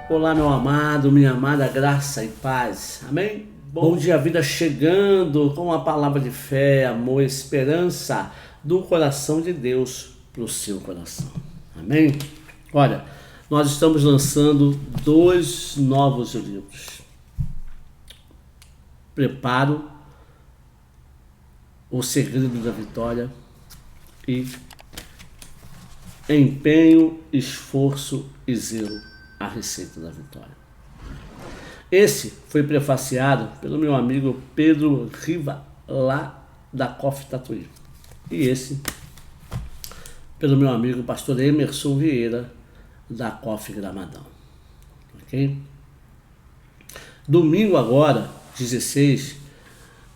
Olá, meu amado, minha amada, graça e paz. Amém? Bom dia, vida chegando com a palavra de fé, amor e esperança do coração de Deus para o seu coração. Amém? Olha, nós estamos lançando 2 novos livros. Preparo, O Segredo da Vitória e Empenho, Esforço e Zelo, a Receita da Vitória. Esse foi prefaciado pelo meu amigo Pedro Riva, lá da Coffee Tatuí. E esse pelo meu amigo pastor Emerson Vieira, da Coffee Gramadão. Ok? Domingo agora, 16,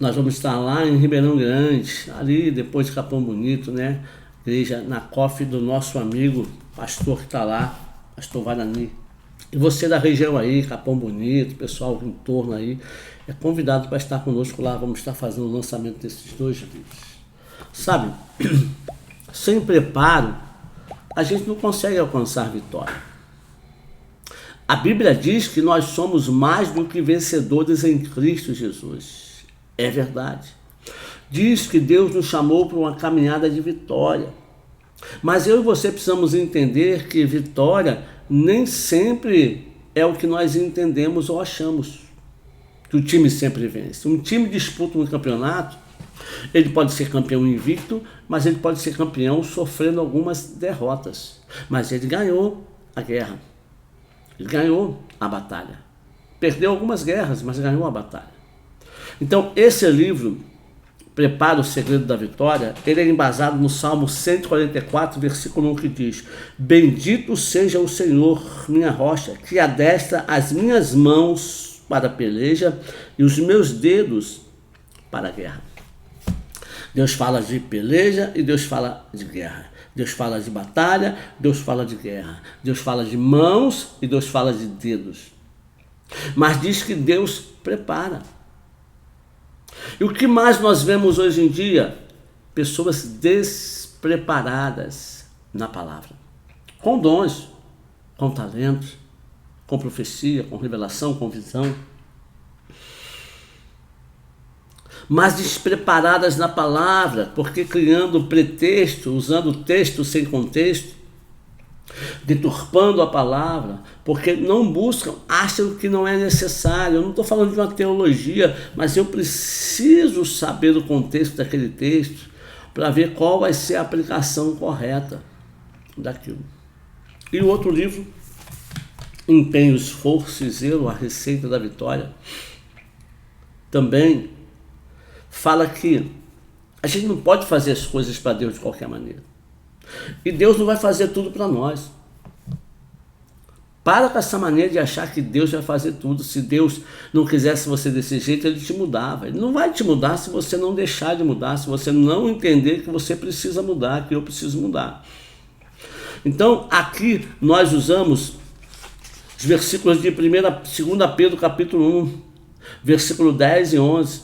nós vamos estar lá em Ribeirão Grande, ali depois de Capão Bonito, né? Igreja na Coffee do nosso amigo pastor que está lá, pastor Varani. E você da região aí, Capão Bonito, pessoal em torno aí, é convidado para estar conosco lá. Vamos estar fazendo o lançamento desses 2 livros. Sabe, sem preparo, a gente não consegue alcançar vitória. A Bíblia diz que nós somos mais do que vencedores em Cristo Jesus. É verdade. Diz que Deus nos chamou para uma caminhada de vitória. Mas eu e você precisamos entender que vitória nem sempre é o que nós entendemos ou achamos. Que o time sempre vence. Um time disputa um campeonato, ele pode ser campeão invicto, mas ele pode ser campeão sofrendo algumas derrotas. Mas ele ganhou a guerra. Ele ganhou a batalha. Perdeu algumas guerras, mas ganhou a batalha. Então, esse livro, Prepara o Segredo da Vitória, ele é embasado no Salmo 144, versículo 1, que diz: Bendito seja o Senhor, minha rocha, que adestra as minhas mãos para a peleja e os meus dedos para a guerra. Deus fala de peleja e Deus fala de guerra. Deus fala de batalha, Deus fala de guerra. Deus fala de mãos e Deus fala de dedos. Mas diz que Deus prepara. E o que mais nós vemos hoje em dia? Pessoas despreparadas na palavra. Com dons, com talentos, com profecia, com revelação, com visão. Mas despreparadas na palavra, porque criando pretexto, usando texto sem contexto, deturpando a palavra, porque não buscam, acham que não é necessário. Eu não estou falando de uma teologia, mas eu preciso saber o contexto daquele texto para ver qual vai ser a aplicação correta daquilo. E o outro livro, Empenho, Esforço e Zelo, a Receita da Vitória, também fala que a gente não pode fazer as coisas para Deus de qualquer maneira. E Deus não vai fazer tudo para nós. Para com essa maneira de achar que Deus vai fazer tudo. Se Deus não quisesse você desse jeito, Ele te mudava. Ele não vai te mudar se você não deixar de mudar, se você não entender que você precisa mudar, que eu preciso mudar. Então, aqui nós usamos os versículos de 2 Pedro capítulo 1, versículo 10 e 11,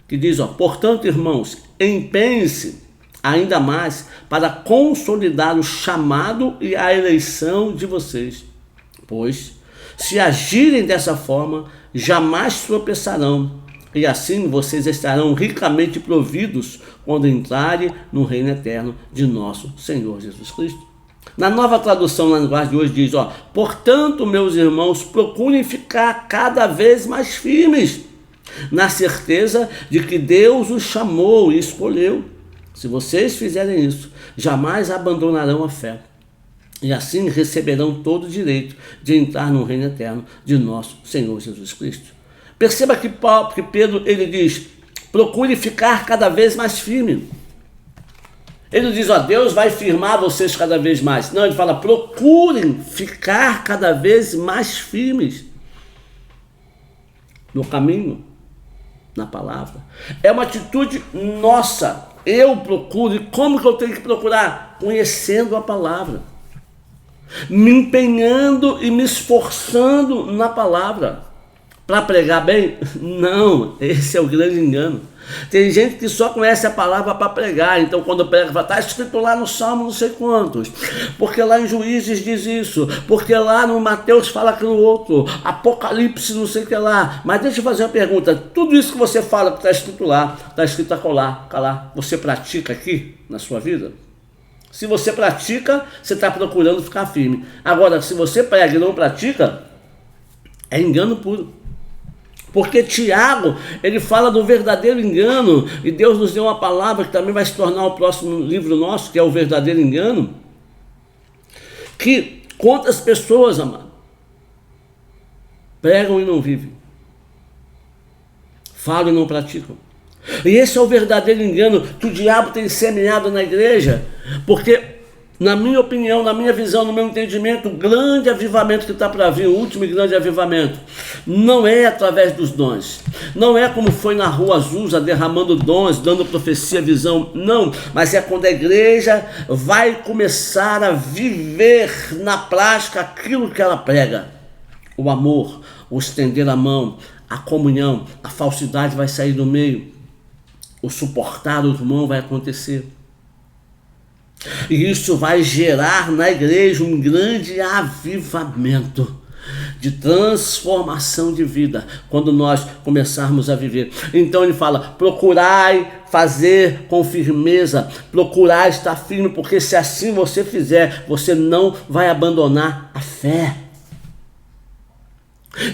que diz, portanto, irmãos, empenhem-se ainda mais para consolidar o chamado e a eleição de vocês. Pois, se agirem dessa forma, jamais tropeçarão, e assim vocês estarão ricamente providos quando entrarem no reino eterno de nosso Senhor Jesus Cristo. Na Nova Tradução, na linguagem de hoje, diz, portanto, meus irmãos, procurem ficar cada vez mais firmes, na certeza de que Deus os chamou e escolheu. Se vocês fizerem isso, jamais abandonarão a fé. E assim receberão todo o direito de entrar no reino eterno de nosso Senhor Jesus Cristo. Perceba que Pedro ele diz, procure ficar cada vez mais firme. Ele diz, Deus vai firmar vocês cada vez mais. Não, ele fala, procurem ficar cada vez mais firmes no caminho, na palavra. É uma atitude nossa. Eu procuro. E como que eu tenho que procurar? Conhecendo a palavra. Me empenhando e me esforçando na palavra. Para pregar bem? Não, esse é o grande engano. Tem gente que só conhece a palavra para pregar, então quando prega, fala, está escrito lá no Salmo não sei quantos, porque lá em Juízes diz isso, porque lá no Mateus fala aquilo outro, Apocalipse não sei o que lá. Mas deixa eu fazer uma pergunta, tudo isso que você fala que está escrito lá, está escrito acolá, você pratica aqui na sua vida? Se você pratica, você está procurando ficar firme. Agora, se você prega e não pratica, é engano puro. Porque Tiago, ele fala do verdadeiro engano, e Deus nos deu uma palavra que também vai se tornar o próximo livro nosso, que é o verdadeiro engano, que quantas pessoas, amado, pregam e não vivem, falam e não praticam. E esse é o verdadeiro engano que o diabo tem semeado na igreja, porque, na minha opinião, na minha visão, no meu entendimento, o grande avivamento que está para vir, o último e grande avivamento, não é através dos dons, não é como foi na Rua Azusa, derramando dons, dando profecia, visão, não, mas é quando a igreja vai começar a viver na prática aquilo que ela prega, o amor, o estender a mão, a comunhão, a falsidade vai sair do meio, o suportar o irmão vai acontecer. E isso vai gerar na igreja um grande avivamento de transformação de vida, quando nós começarmos a viver. Então ele fala, procurai fazer com firmeza, procurai estar firme, porque se assim você fizer, você não vai abandonar a fé.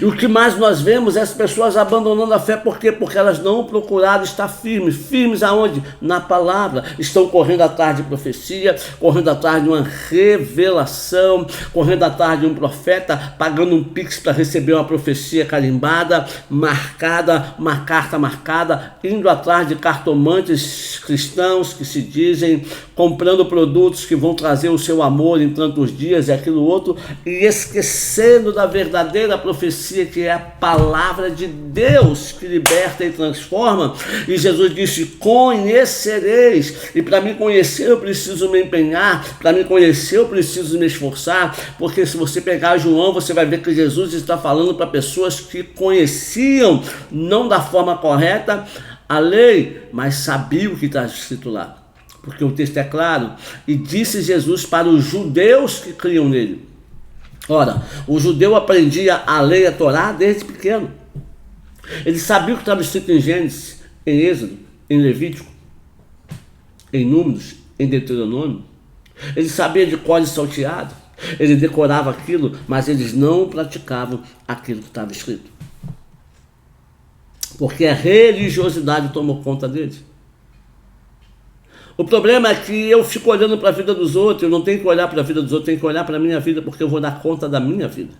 E o que mais nós vemos é as pessoas abandonando a fé, por quê? Porque elas não procuraram estar firmes. Firmes aonde? Na palavra. Estão correndo atrás de profecia, correndo atrás de uma revelação, correndo atrás de um profeta, pagando um pix para receber uma profecia carimbada, marcada, uma carta marcada, indo atrás de cartomantes cristãos que se dizem, comprando produtos que vão trazer o seu amor em tantos dias e aquilo outro, e esquecendo da verdadeira profecia, que é a palavra de Deus que liberta e transforma. E Jesus disse, conhecereis, e para me conhecer eu preciso me empenhar, para me conhecer eu preciso me esforçar, porque se você pegar João, você vai ver que Jesus está falando para pessoas que conheciam, não da forma correta, a lei, mas sabiam o que está escrito lá, porque o texto é claro. E disse Jesus para os judeus que criam nele. Ora, o judeu aprendia a lei, a Torá, desde pequeno. Ele sabia o que estava escrito em Gênesis, em Êxodo, em Levítico, em Números, em Deuteronômio. Ele sabia de cor e salteado. Ele decorava aquilo, mas eles não praticavam aquilo que estava escrito. Porque a religiosidade tomou conta deles. O problema é que eu fico olhando para a vida dos outros, eu não tenho que olhar para a vida dos outros, eu tenho que olhar para a minha vida, porque eu vou dar conta da minha vida.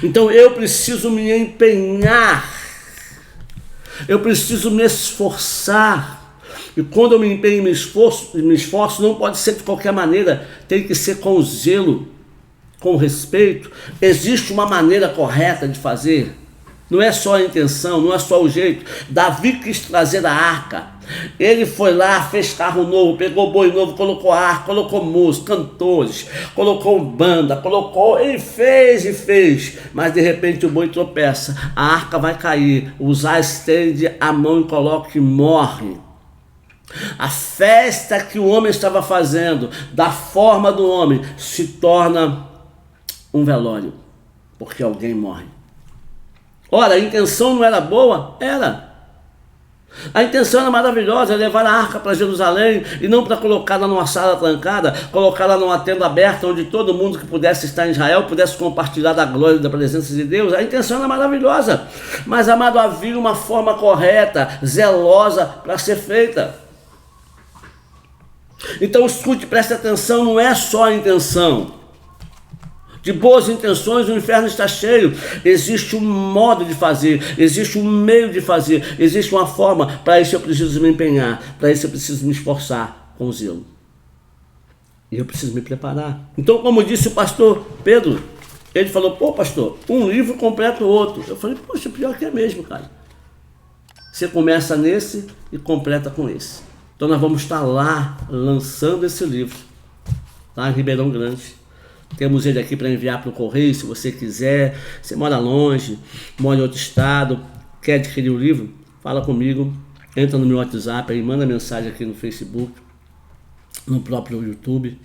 Então eu preciso me empenhar, eu preciso me esforçar, e quando eu me empenho e me esforço, não pode ser de qualquer maneira, tem que ser com zelo, com respeito. Existe uma maneira correta de fazer. Não é só a intenção, não é só o jeito. Davi quis trazer a arca. Ele foi lá, fez carro novo, pegou boi novo, colocou arca, colocou música, cantores, colocou banda, ele fez e fez. Mas de repente o boi tropeça, a arca vai cair, Uzá estende a mão e coloca e morre. A festa que o homem estava fazendo, da forma do homem, se torna um velório, porque alguém morre. Ora, a intenção não era boa? Era. A intenção era maravilhosa, levar a arca para Jerusalém e não para colocá-la numa sala trancada, colocá-la numa tenda aberta onde todo mundo que pudesse estar em Israel pudesse compartilhar da glória e da presença de Deus. A intenção era maravilhosa, mas, amado, havia uma forma correta, zelosa para ser feita. Então escute, preste atenção, não é só a intenção. De boas intenções o inferno está cheio. Existe um modo de fazer, existe um meio de fazer, existe uma forma. Para isso eu preciso me empenhar, para isso eu preciso me esforçar com zelo. E eu preciso me preparar. Então, como disse o pastor Pedro, ele falou, pô pastor, um livro completa o outro. Eu falei, poxa, pior que é mesmo, cara. Você começa nesse e completa com esse. Então nós vamos estar lá lançando esse livro, lá em Ribeirão Grande. Temos ele aqui para enviar para o correio, se você quiser. Você mora longe, mora em outro estado, quer adquirir o livro, fala comigo. entra no meu WhatsApp aí, manda mensagem aqui no Facebook, no próprio YouTube,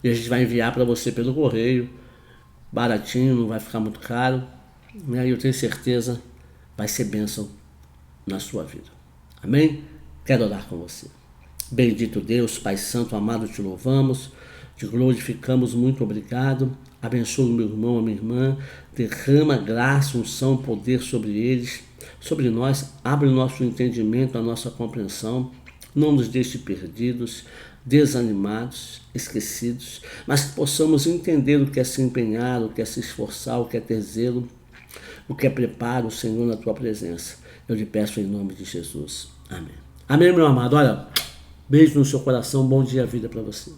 e a gente vai enviar para você pelo correio, baratinho, não vai ficar muito caro, né? E eu tenho certeza vai ser bênção na sua vida. Amém? Quero orar com você. Bendito Deus, Pai Santo, amado, te louvamos, te glorificamos, muito obrigado. Abençoa o meu irmão, a minha irmã, derrama graça, unção, poder sobre eles, sobre nós, abre o nosso entendimento, a nossa compreensão, não nos deixe perdidos, desanimados, esquecidos, mas que possamos entender o que é se empenhar, o que é se esforçar, o que é ter zelo, o que é preparo, Senhor, na tua presença. Eu lhe peço em nome de Jesus. Amém. Amém, meu amado. Olha, beijo no seu coração, bom dia, vida para você.